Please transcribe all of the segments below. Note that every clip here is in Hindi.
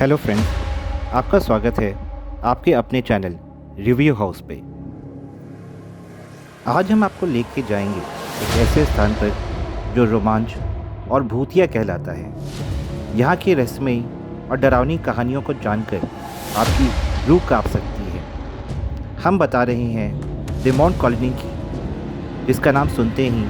हेलो फ्रेंड्स, आपका स्वागत है आपके अपने चैनल रिव्यू हाउस पे। आज हम आपको लेके जाएंगे एक ऐसे स्थान पर जो रोमांच और भूतिया कहलाता है। यहाँ की रहस्यमयी और डरावनी कहानियों को जानकर आपकी रूह कांप सकती है। हम बता रहे हैं डेमोन कॉलोनी की, जिसका नाम सुनते ही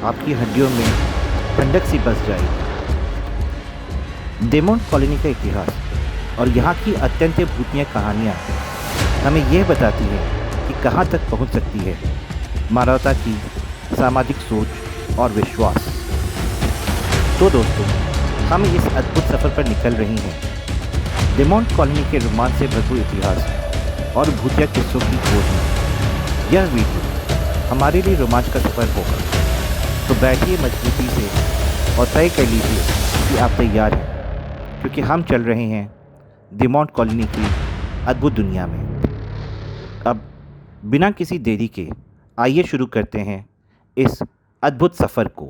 आपकी हड्डियों में ठंडक सी बस जाएगी। डेमोन कॉलोनी का इतिहास और यहाँ की अत्यंत भूतिया कहानियाँ हमें यह बताती हैं कि कहाँ तक पहुँच सकती है मानवता की सामाजिक सोच और विश्वास। तो दोस्तों, हम इस अद्भुत सफ़र पर निकल रहे हैं डेमोन कॉलोनी के रोमांच से भरपूर इतिहास और भूतिया किस्सों की खोज में। यह वीडियो हमारे लिए रोमांच का सफ़र होगा, तो बैठिए मजबूती से और तय कर लीजिए कि आप तैयार हैं, क्योंकि हम चल रहे हैं डेमोन कॉलोनी की अद्भुत दुनिया में। अब बिना किसी देरी के आइए शुरू करते हैं इस अद्भुत सफ़र को।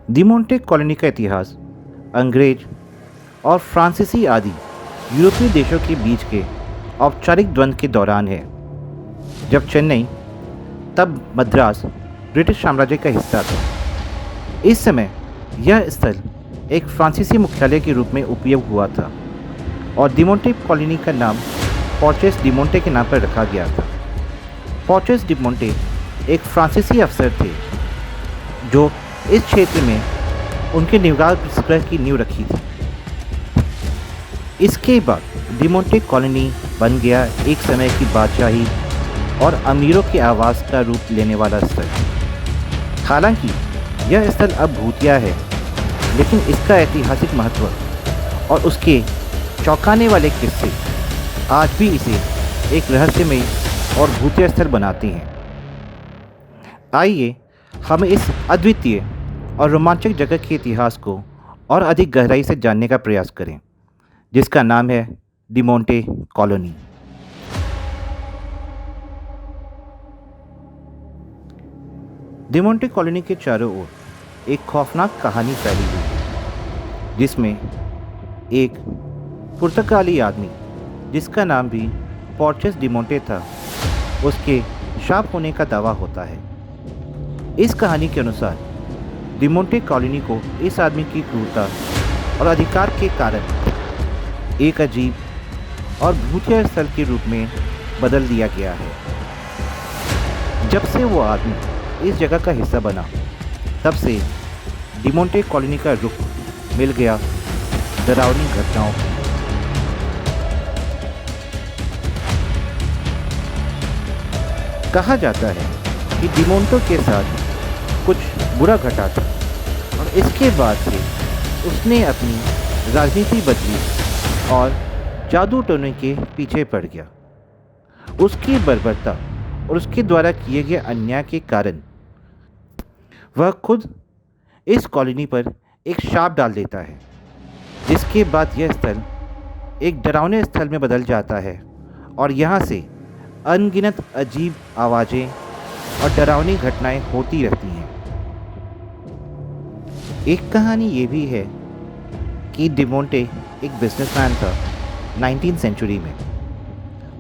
डेमोंटे कॉलोनी का इतिहास अंग्रेज और फ्रांसीसी आदि यूरोपीय देशों के बीच के औपचारिक द्वंद्व के दौरान है, जब चेन्नई तब मद्रास ब्रिटिश साम्राज्य का हिस्सा था। इस समय यह स्थल एक फ्रांसीसी मुख्यालय के रूप में उपयोग हुआ था और डेमोंटे कॉलोनी का नाम पोर्चेस डेमोंटे के नाम पर रखा गया था। पोर्चेस डेमोंटे एक फ्रांसीसी अफसर थे जो इस क्षेत्र में उनके निवास गृह की नींव रखी थी। इसके बाद डेमोंटे कॉलोनी बन गया एक समय की बादशाही और अमीरों के आवास का रूप लेने वाला स्थल। हालांकि यह स्थल अब भूतिया है, लेकिन इसका ऐतिहासिक महत्व और उसके चौंकाने वाले किस्से आज भी इसे एक रहस्यमयी और भूतिया स्थल बनाते हैं। आइए हम इस अद्वितीय और रोमांचक जगह के इतिहास को और अधिक गहराई से जानने का प्रयास करें, जिसका नाम है डेमोंटे कॉलोनी। डेमोंटे कॉलोनी के चारों ओर एक खौफनाक कहानी फैली हुई है, जिसमें एक पुर्तगाली आदमी जिसका नाम भी पोर्चेस डेमोंटे था, उसके शाप होने का दावा होता है। इस कहानी के अनुसार डेमोंटे कॉलोनी को इस आदमी की क्रूरता और अधिकार के कारण एक अजीब और भूतिया स्थल के रूप में बदल दिया गया है। जब से वो आदमी इस जगह का हिस्सा बना, तब से डेमोंटे कॉलोनी का रुख मिल गया डरावनी घटनाओं को। कहा जाता है कि डेमोंटो के साथ कुछ बुरा घटा था और इसके बाद से उसने अपनी राजनीति बदली और जादू टोने के पीछे पड़ गया। उसकी बर्बरता और उसके द्वारा किए गए अन्याय के कारण वह खुद इस कॉलोनी पर एक शाप डाल देता है, जिसके बाद यह स्थल एक डरावने स्थल में बदल जाता है और यहाँ से अनगिनत अजीब आवाज़ें और डरावनी घटनाएं होती रहती हैं। एक कहानी ये भी है कि डेमोंटे एक बिजनेसमैन था 19वीं सेंचुरी में,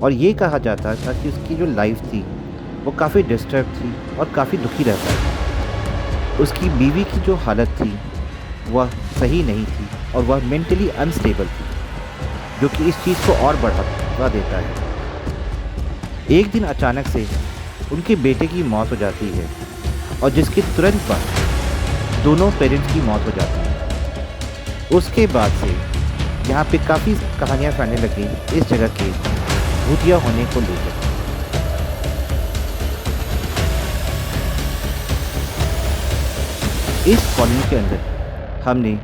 और ये कहा जाता था कि उसकी जो लाइफ थी वो काफ़ी डिस्टर्ब थी और काफ़ी दुखी रहता था। उसकी बीवी की जो हालत थी वह सही नहीं थी और वह मेंटली अनस्टेबल थी, जो कि इस चीज़ को और बढ़ा देता है। एक दिन अचानक से उनके बेटे की मौत हो जाती है और जिसके तुरंत बाद दोनों पेरेंट्स की मौत हो जाती है। उसके बाद से यहाँ पे काफ़ी कहानियाँ फैलने लगी इस जगह के भूतिया होने को लेकर। इस कॉलोनी के अंदर हमने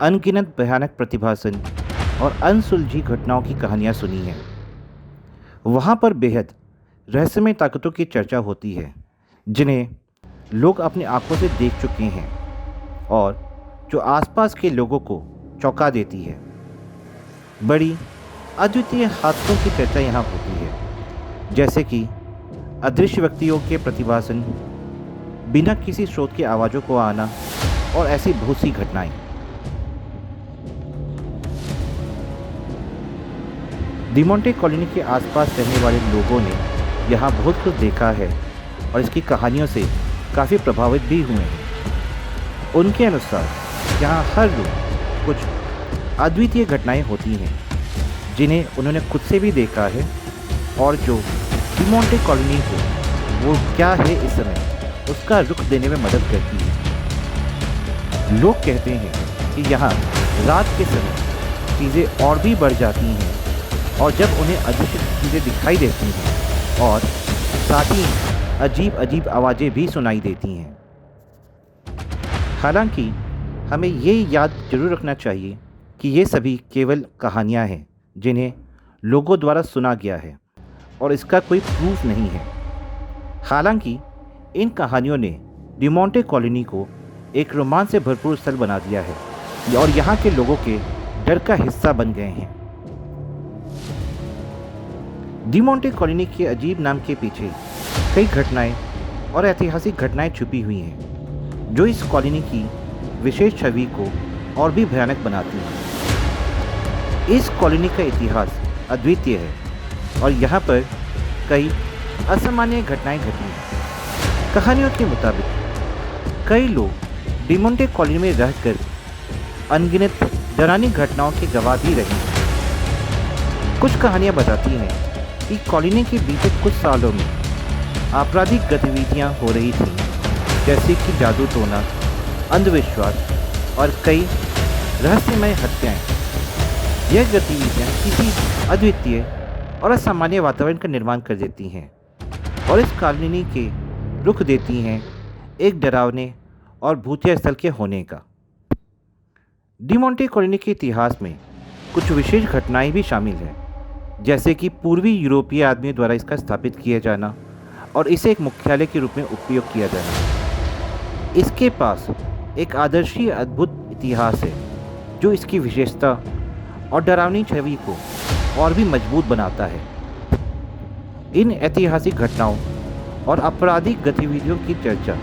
अनगिनत भयानक प्रतिभासन और अनसुलझी घटनाओं की कहानियाँ सुनी हैं। वहाँ पर बेहद रहस्यमय ताकतों की चर्चा होती है, जिन्हें लोग अपनी आंखों से देख चुके हैं और जो आसपास के लोगों को चौंका देती है। बड़ी अद्वितीय हादसों की चर्चा यहाँ होती है, जैसे कि अदृश्य व्यक्तियों के प्रतिभासन, बिना किसी स्रोत की आवाज़ों को आना और ऐसी बहुत सी घटनाएं। डिमोंटे कॉलोनी के आसपास रहने वाले लोगों ने यहाँ बहुत कुछ देखा है और इसकी कहानियों से काफ़ी प्रभावित भी हुए हैं। उनके अनुसार यहाँ हर रोज कुछ अद्वितीय घटनाएं होती हैं जिन्हें उन्होंने खुद से भी देखा है और जो डिमोंटे कॉलोनी को वो क्या है इस समय उसका रुख देने में मदद करती है। लोग कहते हैं कि यहाँ रात के समय चीज़ें और भी बढ़ जाती हैं और जब उन्हें अदृश्य चीज़ें दिखाई देती हैं और साथ ही अजीब अजीब आवाज़ें भी सुनाई देती हैं। हालांकि हमें ये याद जरूर रखना चाहिए कि ये सभी केवल कहानियाँ हैं जिन्हें लोगों द्वारा सुना गया है और इसका कोई प्रूफ नहीं है। हालांकि इन कहानियों ने डिमोंटे कॉलोनी को एक रोमांच से भरपूर स्थल बना दिया है और यहाँ के लोगों के डर का हिस्सा बन गए हैं। डिमोंटे कॉलोनी के अजीब नाम के पीछे कई घटनाएं और ऐतिहासिक घटनाएं छुपी हुई हैं जो इस कॉलोनी की विशेष छवि को और भी भयानक बनाती हैं। इस कॉलोनी का इतिहास अद्वितीय है और यहाँ पर कई असामान्य घटनाएं घटी हैं। कहानियों के मुताबिक कई लोग डिमोंटे कॉलोनी में रहकर अनगिनत डरावनी घटनाओं के गवाह भी रहे हैं। कुछ कहानियाँ बताती हैं कि कॉलोनी के बीते कुछ सालों में आपराधिक गतिविधियाँ हो रही थीं, जैसे कि जादू टोना, अंधविश्वास और कई रहस्यमय हत्याएं। यह गतिविधियाँ किसी अद्वितीय और असामान्य वातावरण का निर्माण कर देती हैं और इस कॉलोनी के रुख देती हैं एक डरावने और भूतिया स्थल के होने का। डिमोंटे कॉलोनी के इतिहास में कुछ विशेष घटनाएं भी शामिल हैं, जैसे कि पूर्वी यूरोपीय आदमियों द्वारा इसका स्थापित किया जाना और इसे एक मुख्यालय के रूप में उपयोग किया जाना। इसके पास एक आदर्शीय अद्भुत इतिहास है जो इसकी विशेषता और डरावनी छवि को और भी मजबूत बनाता है। इन ऐतिहासिक घटनाओं और आपराधिक गतिविधियों की चर्चा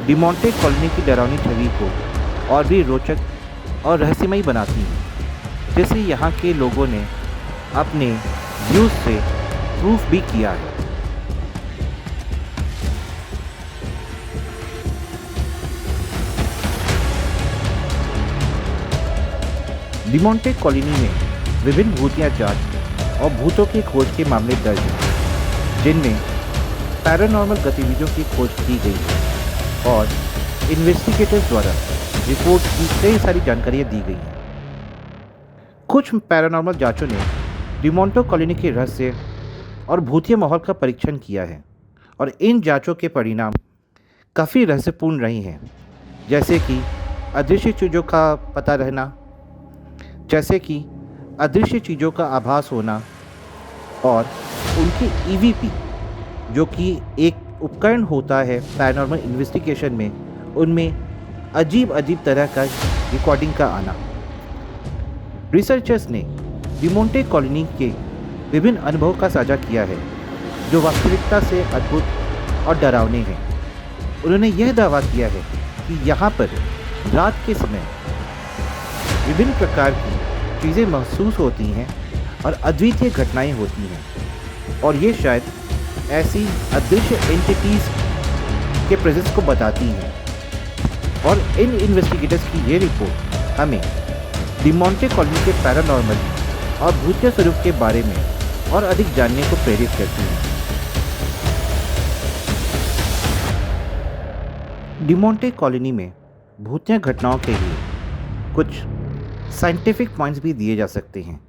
डिमोंटे कॉलोनी की डरावनी छवि को और भी रोचक और रहस्यमयी बनाती है, जैसे यहाँ के लोगों ने अपने व्यूज़ से प्रूफ भी किया है। डिमोंटे कॉलोनी में विभिन्न भूतिया जांच और भूतों की खोज के मामले दर्ज हैं, जिनमें पैरानॉर्मल गतिविधियों की खोज की गई है और इन्वेस्टिगेटर्स द्वारा रिपोर्ट की कई सारी जानकारियाँ दी गई हैं। कुछ पैरानॉर्मल जांचों ने डिमोंटे कॉलोनी के रहस्य और भूतिया माहौल का परीक्षण किया है और इन जांचों के परिणाम काफ़ी रहस्यपूर्ण रहे हैं, जैसे कि अदृश्य चीज़ों का पता रहना, जैसे कि अदृश्य चीज़ों का आभास होना और उनकी ईवीपी जो कि एक उपकरण होता है पैरानॉर्मल इन्वेस्टिगेशन में, उनमें अजीब अजीब तरह का रिकॉर्डिंग का आना। रिसर्चर्स ने डिमोंटे कॉलोनी के विभिन्न अनुभवों का साझा किया है जो वास्तविकता से अद्भुत और डरावने हैं। उन्होंने यह दावा किया है कि यहाँ पर रात के समय विभिन्न प्रकार की चीज़ें महसूस होती हैं और अद्वितीय घटनाएं होती हैं और ये शायद ऐसी अदृश्य एंटिटीज़ के प्रेजेंस को बताती हैं। और इन इन्वेस्टिगेटर्स की ये रिपोर्ट हमें डिमोंटे कॉलोनी के पैरानॉर्मल और भूतिया स्वरूप के बारे में और अधिक जानने को प्रेरित करती है। डिमोंटे कॉलोनी में भूतिया घटनाओं के लिए कुछ साइंटिफिक पॉइंट्स भी दिए जा सकते हैं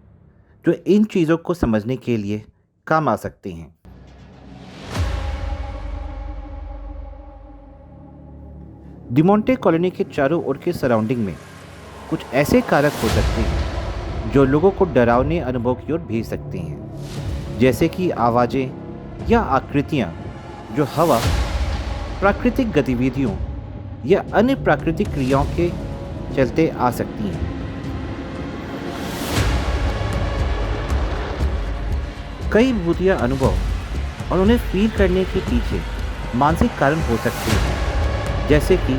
जो इन चीज़ों को समझने के लिए काम आ सकते हैं। डिमोंटे कॉलोनी के चारों ओर के सराउंडिंग में कुछ ऐसे कारक हो सकते हैं जो लोगों को डरावने अनुभव की ओर भेज सकते हैं, जैसे कि आवाज़ें या आकृतियाँ जो हवा, प्राकृतिक गतिविधियों या अन्य प्राकृतिक क्रियाओं के चलते आ सकती हैं। कई भूतिया अनुभव और उन्हें फील करने के पीछे मानसिक कारण हो सकते हैं, जैसे कि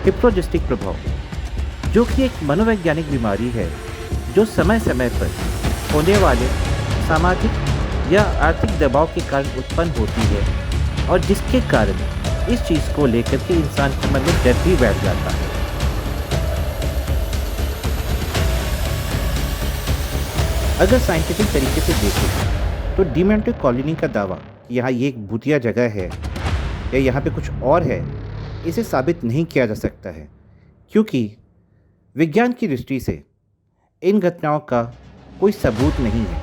हिप्नोटिस्टिक प्रभाव, जो कि एक मनोवैज्ञानिक बीमारी है जो समय समय पर होने वाले सामाजिक या आर्थिक दबाव के कारण उत्पन्न होती है और जिसके कारण इस चीज़ को लेकर के इंसान के मन में डर भी बैठ जाता है। अगर साइंटिफिक तरीके से देखें तो डिमेंटो कॉलोनी का दावा कि यहाँ ये एक भूतिया जगह है या यहाँ पे कुछ और है, इसे साबित नहीं किया जा सकता है, क्योंकि विज्ञान की दृष्टि से इन घटनाओं का कोई सबूत नहीं है।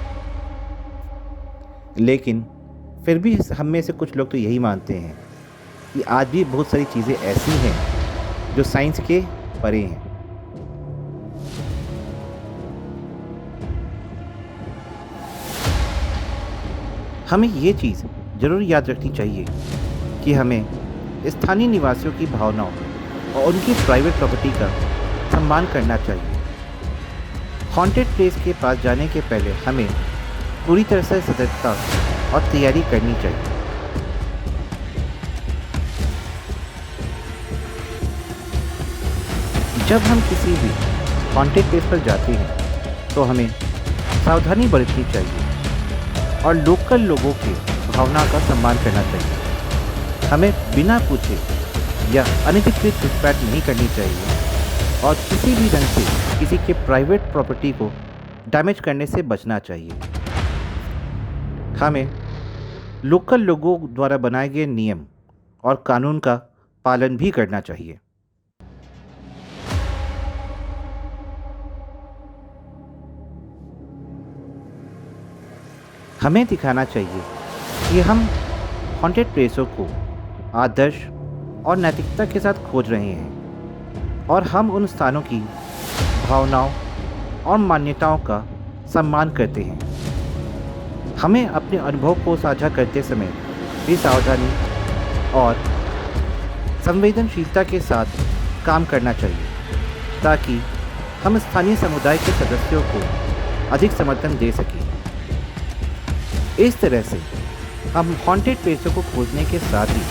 लेकिन फिर भी हम में से कुछ लोग तो यही मानते हैं कि आज भी बहुत सारी चीज़ें ऐसी हैं जो साइंस के परे हैं। हमें ये चीज़ ज़रूर याद रखनी चाहिए कि हमें स्थानीय निवासियों की भावनाओं और उनकी प्राइवेट प्रॉपर्टी का सम्मान करना चाहिए। हॉन्टेड प्लेस के पास जाने के पहले हमें पूरी तरह से सतर्कता और तैयारी करनी चाहिए। जब हम किसी भी हॉन्टेड प्लेस पर जाते हैं तो हमें सावधानी बरतनी चाहिए और लोकल लोगों की भावना का सम्मान करना चाहिए। हमें बिना पूछे या अनधिकृत घुसपैठ नहीं करनी चाहिए और किसी भी ढंग से किसी के प्राइवेट प्रॉपर्टी को डैमेज करने से बचना चाहिए। हमें लोकल लोगों द्वारा बनाए गए नियम और कानून का पालन भी करना चाहिए। हमें दिखाना चाहिए कि हम हॉन्टेड प्लेसों को आदर्श और नैतिकता के साथ खोज रहे हैं और हम उन स्थानों की भावनाओं और मान्यताओं का सम्मान करते हैं। हमें अपने अनुभव को साझा करते समय भी सावधानी और संवेदनशीलता के साथ काम करना चाहिए ताकि हम स्थानीय समुदाय के सदस्यों को अधिक समर्थन दे सकें। इस तरह से हम हॉन्टेड प्लेसों को खोजने के साथ ही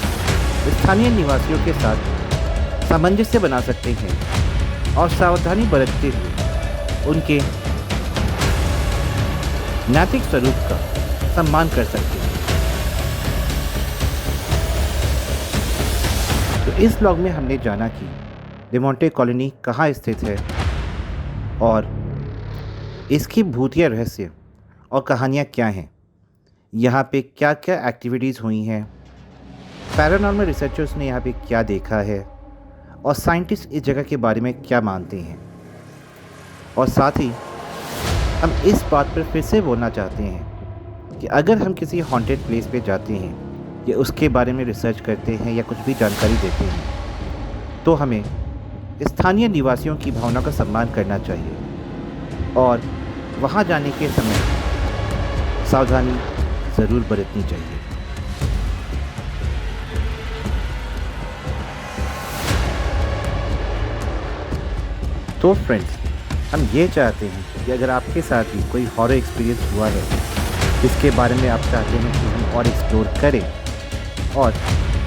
स्थानीय निवासियों के साथ सामंजस्य बना सकते हैं और सावधानी बरतते हुए उनके नैतिक स्वरूप का सम्मान कर सकते हैं। तो इस ब्लॉग में हमने जाना कि डिमेंटो कॉलोनी कहाँ स्थित है और इसकी भूतिया रहस्य और कहानियाँ क्या हैं, यहाँ पे क्या क्या एक्टिविटीज़ हुई हैं, पैरानॉर्मल रिसर्चर्स ने यहाँ पे क्या देखा है और साइंटिस्ट इस जगह के बारे में क्या मानते हैं। और साथ ही हम इस बात पर फिर से बोलना चाहते हैं कि अगर हम किसी हॉन्टेड प्लेस पे जाते हैं या उसके बारे में रिसर्च करते हैं या कुछ भी जानकारी देते हैं तो हमें स्थानीय निवासियों की भावना का सम्मान करना चाहिए और वहाँ जाने के समय सावधानी ज़रूर बरतनी चाहिए। तो फ्रेंड्स, हम ये चाहते हैं कि अगर आपके साथ भी कोई हॉरर एक्सपीरियंस हुआ है जिसके बारे में आप चाहते हैं कि हम और एक्सप्लोर करें, और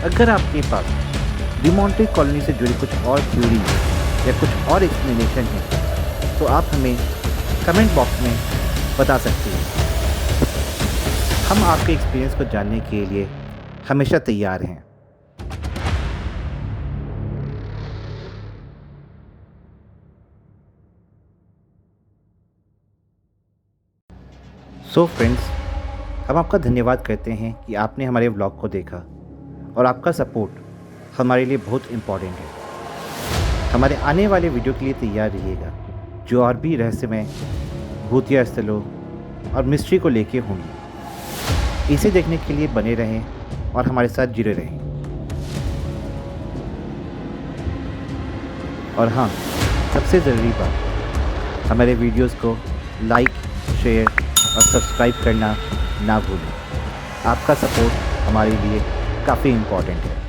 अगर आपके पास डिमेंटो कॉलोनी से जुड़ी कुछ और थ्योरी या कुछ और एक्सप्लेनेशन है तो आप हमें कमेंट बॉक्स में बता सकते हैं। हम आपके एक्सपीरियंस को जानने के लिए हमेशा तैयार हैं। सो फ्रेंड्स, हम आपका धन्यवाद करते हैं कि आपने हमारे व्लॉग को देखा और आपका सपोर्ट हमारे लिए बहुत इम्पोर्टेंट है। हमारे आने वाले वीडियो के लिए तैयार रहिएगा जो और भी रहस्यमय भूतिया स्थलों और मिस्ट्री को लेके होंगी। इसे देखने के लिए बने रहें और हमारे साथ जुड़े रहें। और हाँ, सबसे ज़रूरी बात, हमारे वीडियोस को लाइक, शेयर और सब्सक्राइब करना ना भूलें। आपका सपोर्ट हमारे लिए काफ़ी इम्पोर्टेंट है।